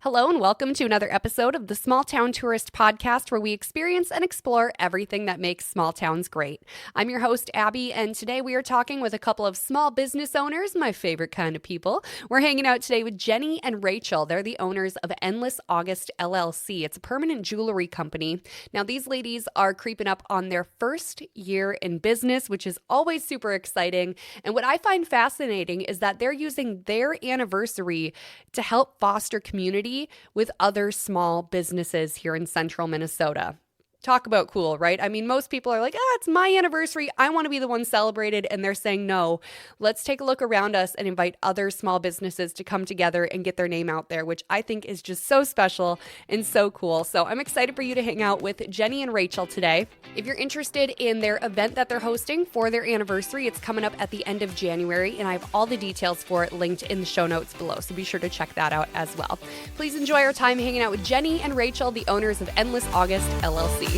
Hello and welcome to another episode of the Small Town Tourist Podcast, where we experience and explore everything that makes small towns great. I'm your host, Abby, and today we are talking with a couple of small business owners, my favorite kind of people. We're hanging out today with Jenny and Rachel. They're the owners of Endless August LLC. It's a permanent jewelry company. Now, these ladies are creeping up on their first year in business, which is always super exciting. And what I find fascinating is that they're using their anniversary to help foster community with other small businesses here in central Minnesota. Talk about cool, right? I mean, most people are like, it's my anniversary. I want to be the one celebrated. And they're saying, no, let's take a look around us and invite other small businesses to come together and get their name out there, which I think is just so special and so cool. So I'm excited for you to hang out with Jenny and Rachel today. If you're interested in their event that they're hosting for their anniversary, it's coming up at the end of January, and I have all the details for it linked in the show notes below. So be sure to check that out as well. Please enjoy our time hanging out with Jenny and Rachel, the owners of Endless August LLC.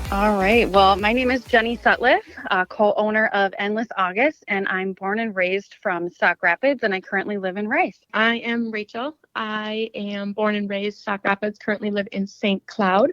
All right. Well, my name is Jenny Sutliff, co-owner of Endless August, and I'm born and raised from Sauk Rapids, and I currently live in Rice. I am Rachel. I am born and raised Sauk Rapids, currently live in St. Cloud,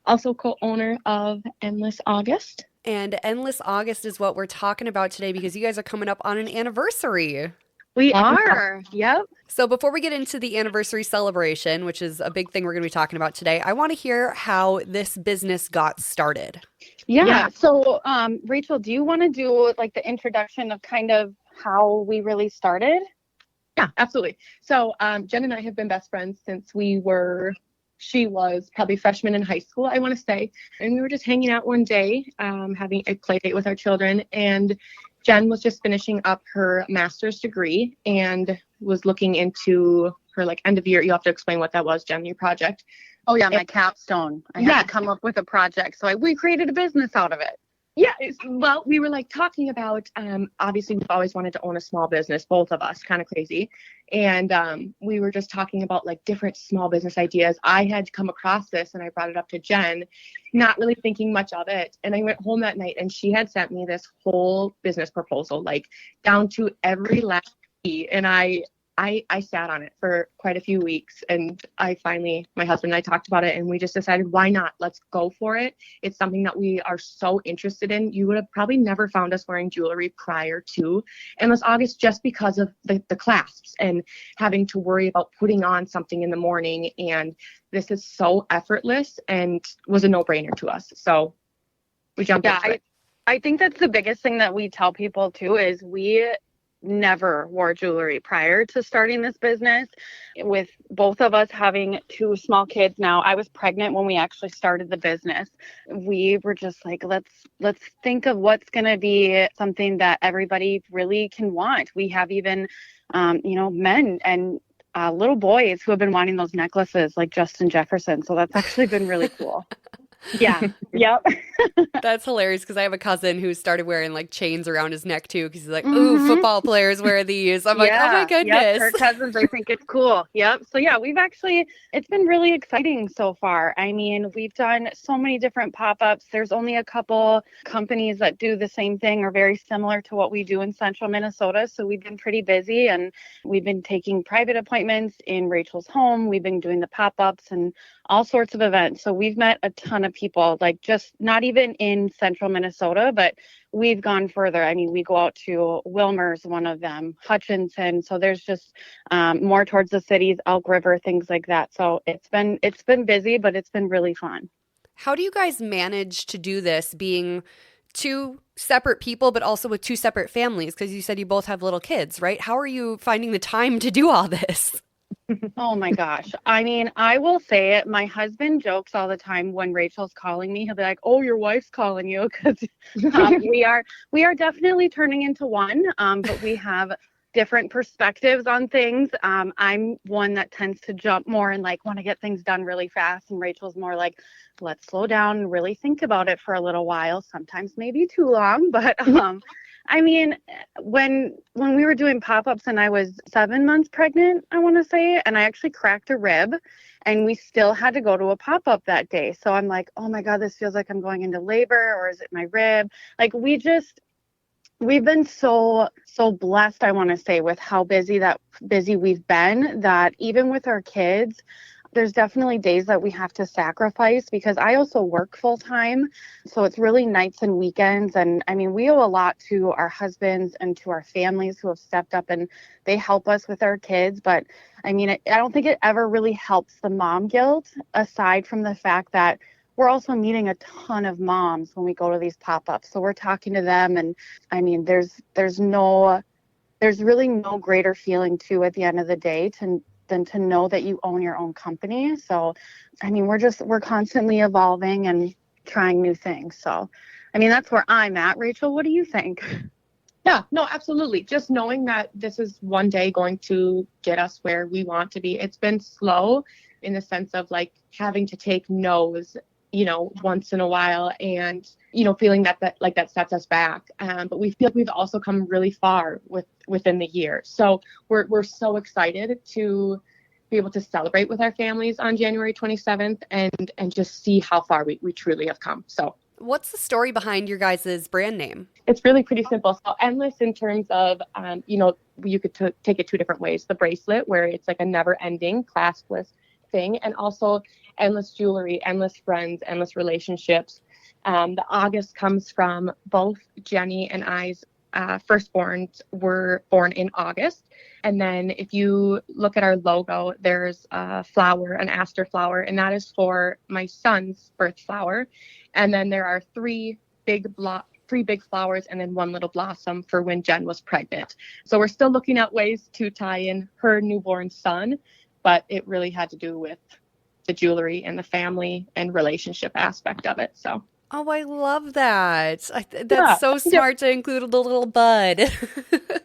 also co-owner of Endless August. And Endless August is what we're talking about today because you guys are coming up on an anniversary. We are. Yep. So before we get into the anniversary celebration, which is a big thing we're going to be talking about today, I want to hear how this business got started. Yeah. So, Rachel, do you want to do like the introduction of kind of how we really started? Yeah, absolutely. So Jen and I have been best friends since she was probably freshman in high school, I want to say. And we were just hanging out one day, having a play date with our children. And Jen was just finishing up her master's degree and was looking into her end of year. You have to explain what that was, Jen, your project. Oh, yeah, my capstone. I had to come up with a project. So we created a business out of it. Yeah, well, we were talking about, obviously we've always wanted to own a small business, both of us, kind of crazy. And we were just talking about different small business ideas. I had come across this and I brought it up to Jen, not really thinking much of it. And I went home that night and she had sent me this whole business proposal, down to every last key. And I sat on it for quite a few weeks, and my husband and I talked about it, and we just decided, why not? Let's go for it. It's something that we are so interested in. You would have probably never found us wearing jewelry prior to Endless August just because of the clasps and having to worry about putting on something in the morning. And this is so effortless and was a no-brainer to us. So we jumped into it. I think that's the biggest thing that we tell people too is we never wore jewelry prior to starting this business. With both of us having two small kids now, I was pregnant when we actually started the business. We were just let's think of what's going to be something that everybody really can want. We have even men and little boys who have been wanting those necklaces like Justin Jefferson. So that's actually been really cool. Yeah. Yep. That's hilarious because I have a cousin who started wearing chains around his neck too because he's like, ooh, football players wear these. I'm like, oh my goodness. Yep. Her cousins, I think it's cool. Yep. So yeah, it's been really exciting so far. I mean, we've done so many different pop-ups. There's only a couple companies that do the same thing or very similar to what we do in central Minnesota. So we've been pretty busy and we've been taking private appointments in Rachel's home. We've been doing the pop-ups and all sorts of events. So we've met a ton of people, just not even in central Minnesota, but we've gone further. I mean, we go out to Wilmer's, one of them, Hutchinson. So there's just more towards the cities, Elk River, things like that. So it's been busy, but it's been really fun. How do you guys manage to do this being two separate people, but also with two separate families? Because you said you both have little kids, right? How are you finding the time to do all this? Oh my gosh. I mean, I will say it. My husband jokes all the time when Rachel's calling me. He'll be like, "Oh, your wife's calling you," because we are definitely turning into one. But we have different perspectives on things. I'm one that tends to jump more and want to get things done really fast, and Rachel's more like, let's slow down and really think about it for a little while. Sometimes maybe too long, but I mean, when we were doing pop-ups and I was 7 months pregnant, I want to say, and I actually cracked a rib and we still had to go to a pop-up that day. So I'm like, oh my God, this feels like I'm going into labor, or is it my rib? We've been so blessed, I want to say, with how busy we've been, that even with our kids, there's definitely days that we have to sacrifice because I also work full time. So it's really nights and weekends. And I mean, we owe a lot to our husbands and to our families who have stepped up and they help us with our kids. But I mean, I don't think it ever really helps the mom guilt, aside from the fact that we're also meeting a ton of moms when we go to these pop-ups. So we're talking to them, and I mean, there's really no greater feeling too at the end of the day than to know that you own your own company. So, I mean, we're constantly evolving and trying new things. So, I mean, that's where I'm at. Rachel, what do you think? Yeah, no, absolutely. Just knowing that this is one day going to get us where we want to be. It's been slow in the sense of like having to take no's, once in a while, and feeling that sets us back. But we feel like we've also come really far within the year. So we're so excited to be able to celebrate with our families on January 27th and just see how far we truly have come. So What's the story behind your guys' brand name? it's really pretty simple. So endless in terms of, you could take it two different ways. The bracelet, where it's like a never ending claspless thing, and also endless jewelry, endless friends, endless relationships. The August comes from both Jenny and I's firstborns were born in August. And then if you look at our logo, there's a flower, an aster flower, and that is for my son's birth flower. And then there are three big flowers and then one little blossom for when Jen was pregnant. So we're still looking at ways to tie in her newborn son, but it really had to do with the jewelry and the family and relationship aspect of it. So. Oh, I love that. That's so smart to include a little bud.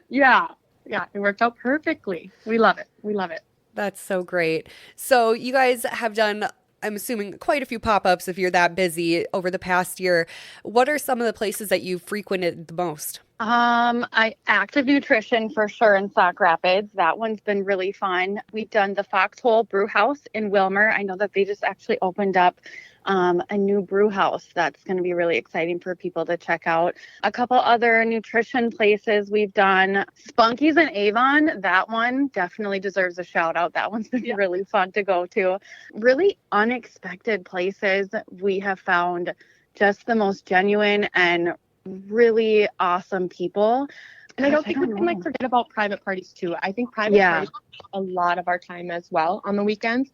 Yeah, it worked out perfectly. We love it. That's so great. So you guys have done, I'm assuming, quite a few pop-ups if you're that busy over the past year. What are some of the places that you've frequented the most? Active Nutrition for sure in Sauk Rapids. That one's been really fun. We've done the Foxhole Brew House in Wilmer. I know that they just actually opened up a new brew house that's going to be really exciting for people to check out. A couple other nutrition places we've done. Spunky's in Avon. That one definitely deserves a shout out. That one's been really fun to go to. Really unexpected places. We have found just the most genuine and really awesome people. And I don't think we can forget about private parties too. I think private parties take a lot of our time as well on the weekends.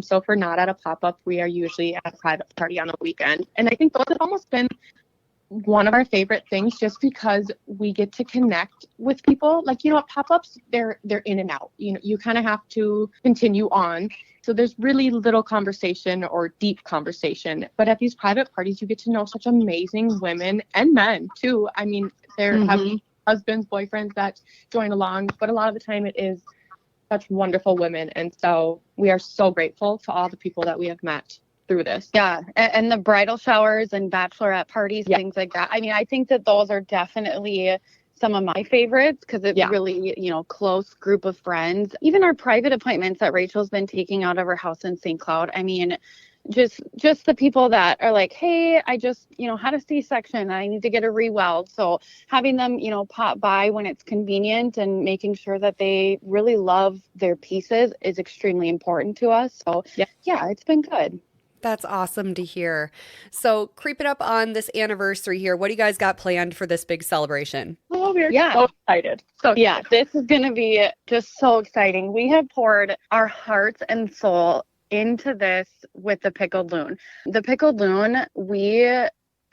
So if we're not at a pop-up, we are usually at a private party on the weekend. And I think those have almost been one of our favorite things, just because we get to connect with people. Like, at pop-ups, they're in and out. You kind of have to continue on. So there's really little conversation or deep conversation. But at these private parties, you get to know such amazing women and men too. I mean, they're having husbands, boyfriends that join along, but a lot of the time it is such wonderful women. And so we are so grateful to all the people that we have met through this. Yeah. And the bridal showers and bachelorette parties, things like that. I mean, I think that those are definitely some of my favorites because it's really, close group of friends. Even our private appointments that Rachel's been taking out of her house in St. Cloud. I mean, just the people that are like, hey, I just, had a C-section. I need to get a re-weld. So having them, pop by when it's convenient and making sure that they really love their pieces is extremely important to us. So yeah, it's been good. That's awesome to hear. So creeping up on this anniversary here, what do you guys got planned for this big celebration? Oh, we're so excited. This is going to be just so exciting. We have poured our hearts and soul into this with the pickled loon. The pickled loon, we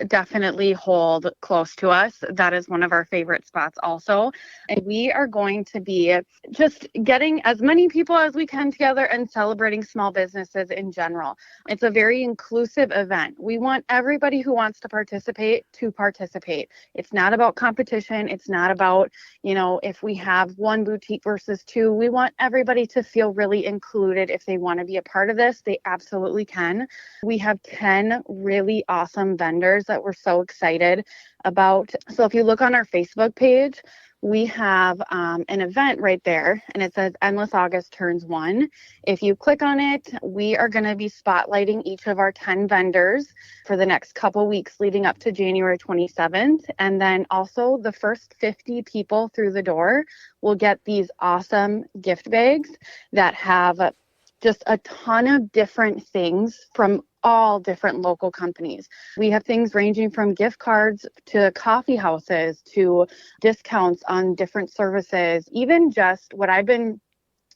definitely hold close to us. That is one of our favorite spots also. And we are going to be just getting as many people as we can together and celebrating small businesses in general. It's a very inclusive event. We want everybody who wants to participate to participate. It's not about competition. It's not about, if we have one boutique versus two. We want everybody to feel really included. If they want to be a part of this, they absolutely can. We have 10 really awesome vendors that we're so excited about. So if you look on our Facebook page, we have an event right there, and it says Endless August Turns 1. If you click on it, we are going to be spotlighting each of our 10 vendors for the next couple weeks leading up to January 27th. And then also the first 50 people through the door will get these awesome gift bags that have just a ton of different things from all different local companies. We have things ranging from gift cards to coffee houses to discounts on different services. Even just what I've been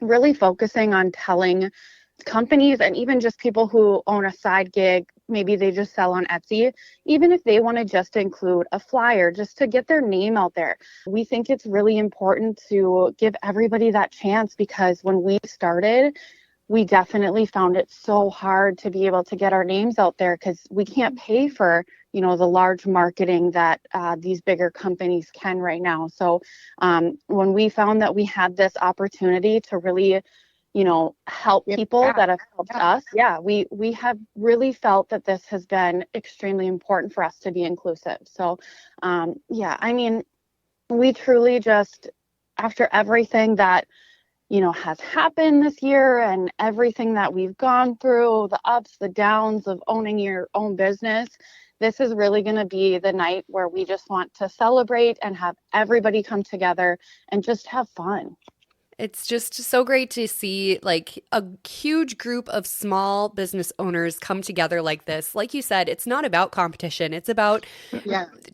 really focusing on telling companies and even just people who own a side gig, maybe they just sell on Etsy, even if they want to just include a flyer just to get their name out there. We think it's really important to give everybody that chance, because when we started, we definitely found it so hard to be able to get our names out there, because we can't pay for, the large marketing that these bigger companies can right now. So when we found that we had this opportunity to really, help people that have helped us, we have really felt that this has been extremely important for us to be inclusive. So we truly just, after everything that has happened this year and everything that we've gone through, the ups, the downs of owning your own business, this is really going to be the night where we just want to celebrate and have everybody come together and just have fun. It's just so great to see like a huge group of small business owners come together like this. Like you said, it's not about competition. It's about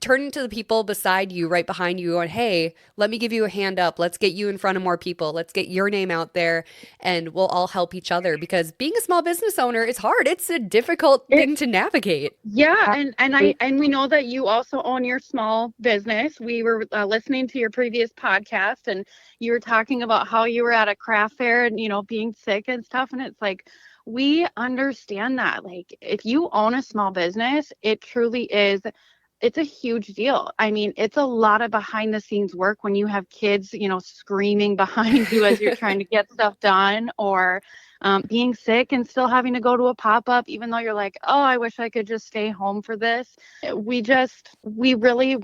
turning to the people beside you, right behind you, going, hey, let me give you a hand up. Let's get you in front of more people. Let's get your name out there, and we'll all help each other, because being a small business owner is hard. It's a difficult thing to navigate. Yeah. And we know that you also own your small business. We were listening to your previous podcast, and you were talking about how you were at a craft fair and, being sick and stuff. And it's like, we understand that. Like, if you own a small business, it truly is, it's a huge deal. I mean, it's a lot of behind the scenes work when you have kids, screaming behind you as you're trying to get stuff done, or being sick and still having to go to a pop-up, even though you're like, oh, I wish I could just stay home for this. We truly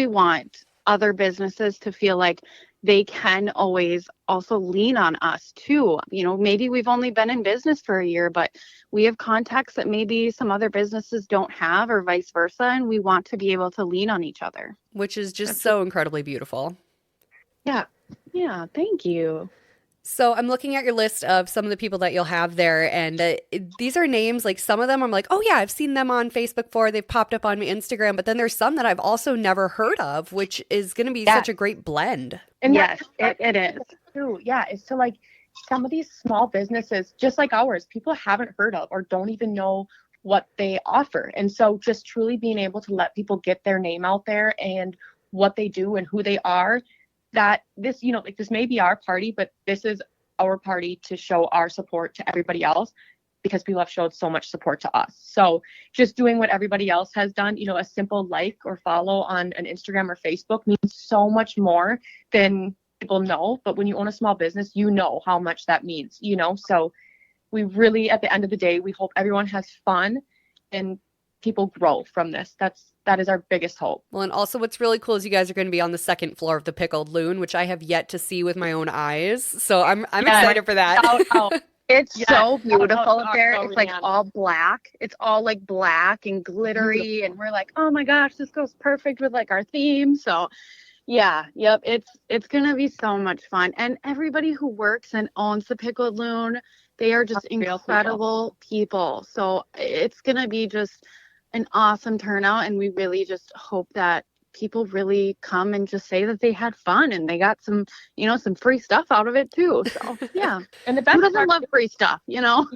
want other businesses to feel like they can always also lean on us too. Maybe we've only been in business for a year, but we have contacts that maybe some other businesses don't have, or vice versa. And we want to be able to lean on each other. Which is just so incredibly beautiful. Yeah. Yeah. Thank you. So I'm looking at your list of some of the people that you'll have there, and these are names, like some of them I'm like, oh yeah, I've seen them on Facebook before. They've popped up on my Instagram, but then there's some that I've also never heard of, which is going to be such a great blend. And yes, it is. True. Yeah. It's so like some of these small businesses, just like ours, people haven't heard of or don't even know what they offer. And so just truly being able to let people get their name out there and what they do and who they are, that this, this may be our party, but this is our party to show our support to everybody else, because people have showed so much support to us. So just doing what everybody else has done, a simple like or follow on an Instagram or Facebook means so much more than people know. But when you own a small business, you know how much that means, so we really, at the end of the day, we hope everyone has fun and people grow from this. That is our biggest hope. Well, and also what's really cool is you guys are going to be on the second floor of the Pickled Loon, which I have yet to see with my own eyes. So I'm excited for that. It's so beautiful up there. It's like all black. It's all like black and glittery. And we're like, oh my gosh, this goes perfect with like our theme. So it's going to be so much fun. And everybody who works and owns the Pickled Loon, they are just incredible people. So it's going to be just an awesome turnout, and we really just hope that people really come and just say that they had fun and they got some free stuff out of it too. So yeah. And the best Who doesn't love free stuff, Yes.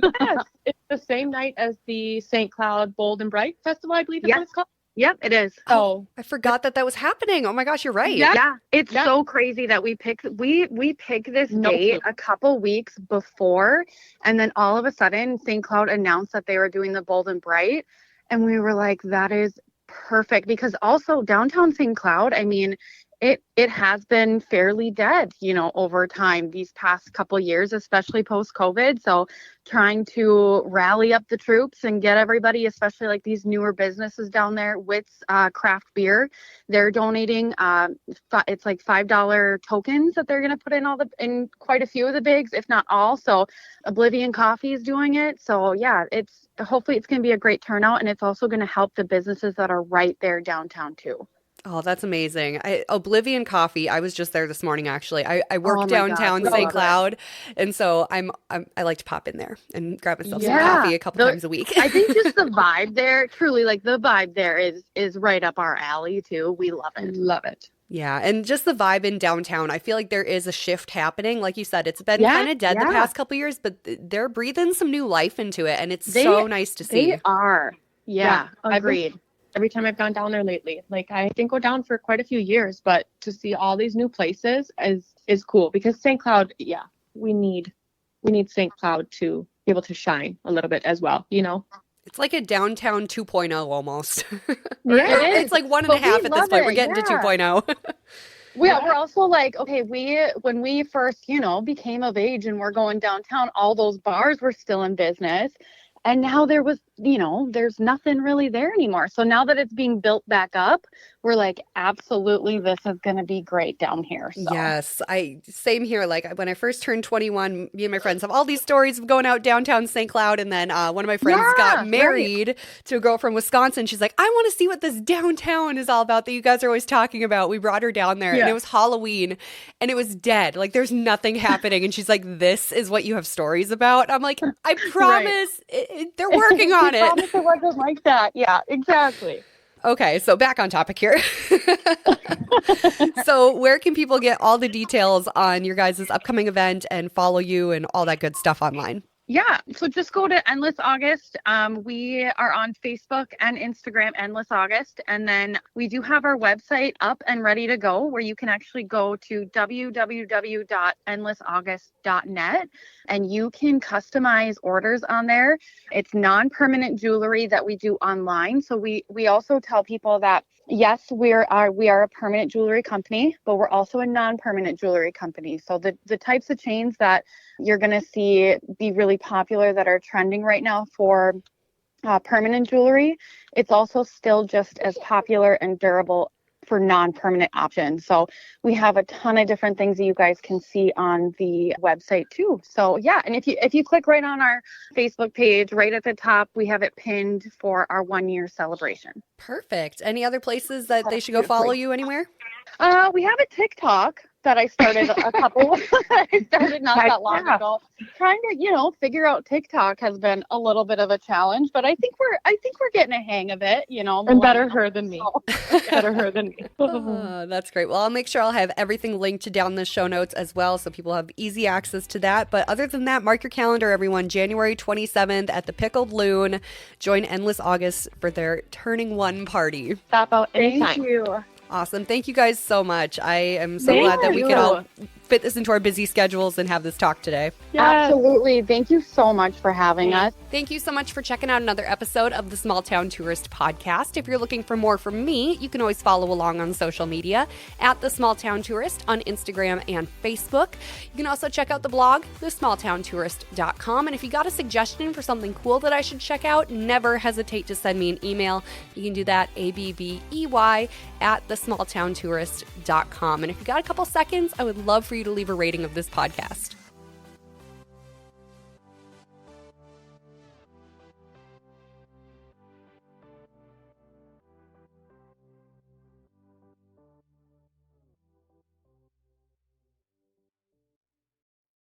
It's the same night as the St. Cloud Bold and Bright Festival, I believe it's called. Yep, it is. Oh, I forgot that was happening. Oh my gosh, you're right. Yeah. It's so crazy that we picked this date a couple weeks before, and then all of a sudden St. Cloud announced that they were doing the Bold and Bright. And we were like, that is perfect, because also downtown St. Cloud, I mean, it has been fairly dead, over time these past couple years, especially post-COVID. So trying to rally up the troops and get everybody, especially like these newer businesses down there with craft beer. They're donating it's like $5 tokens that they're going to put in quite a few of the bigs, if not all. So Oblivion Coffee is doing it. So yeah, hopefully it's going to be a great turnout, and it's also going to help the businesses that are right there downtown too. Oh, that's amazing. Oblivion Coffee, I was just there this morning, actually. I work Oh my downtown gosh, St. Cloud, and so I like to pop in there and grab myself some Yeah. coffee a couple times a week. I think just the vibe there, truly, like the vibe there is right up our alley too. We love it. Love it. Yeah, and just the vibe in downtown, I feel like there is a shift happening. Like you said, it's been Yeah, kind of dead the yeah. past couple years, but they're breathing some new life into it, and it's so nice to see. They are. Yeah, agreed. Every time I've gone down there lately, like I didn't go down for quite a few years, but to see all these new places is cool, because St. Cloud, we need St. Cloud to be able to shine a little bit as well, It's like a downtown 2.0 almost. Yeah, it is. It's like 1.5 But we at this love point. We're it, getting to yeah. 2.0. We're also like, okay, when we first, became of age and we're going downtown, all those bars were still in business. And now there's nothing really there anymore. So now that it's being built back up, we're like, absolutely, this is going to be great down here. So. Yes, same here. Like when I first turned 21, me and my friends have all these stories of going out downtown St. Cloud, and then one of my friends got married to a girl from Wisconsin. She's like, I want to see what this downtown is all about that you guys are always talking about. We brought her down there, and it was Halloween, and it was dead. Like there's nothing happening, and she's like, this is what you have stories about. I'm like, I promise, they're working on it. I promise it wasn't like that. Yeah, exactly. Okay, so back on topic here. So where can people get all the details on your guys' upcoming event and follow you and all that good stuff online? Yeah, so just go to Endless August. We are on Facebook and Instagram, Endless August. And then we do have our website up and ready to go, where you can actually go to www.endlessaugust.net, and you can customize orders on there. It's non-permanent jewelry that we do online. So we also tell people that, yes, we are a permanent jewelry company, but we're also a non-permanent jewelry company. So the types of chains that you're going to see be really popular that are trending right now for permanent jewelry, it's also still just as popular and durable for non-permanent options. So we have a ton of different things that you guys can see on the website too. So yeah, and if you click right on our Facebook page, right at the top, we have it pinned for our 1-year celebration. Perfect. Any other places that they should go follow you anywhere? We have a TikTok that I started not that long ago. Trying to, figure out TikTok has been a little bit of a challenge, but I think we're getting a hang of it, And better her than me. Better her than me. Oh, that's great. Well, I'll make sure I'll have everything linked down in the show notes as well, so people have easy access to that. But other than that, mark your calendar, everyone. January 27th at the Pickled Loon. Join Endless August for their Turning One party. Stop out anytime. Thank you. Awesome. Thank you guys so much. I am so glad that we could all fit this into our busy schedules and have this talk today. Yes. Absolutely. Thank you so much for having us. Thank you so much for checking out another episode of the Small Town Tourist Podcast. If you're looking for more from me, you can always follow along on social media at the Small Town Tourist on Instagram and Facebook. You can also check out the blog, thesmalltowntourist.com. And if you got a suggestion for something cool that I should check out, never hesitate to send me an email. You can do that, ABBEY, at thesmalltowntourist.com. And if you got a couple seconds, I would love for you to leave a rating of this podcast.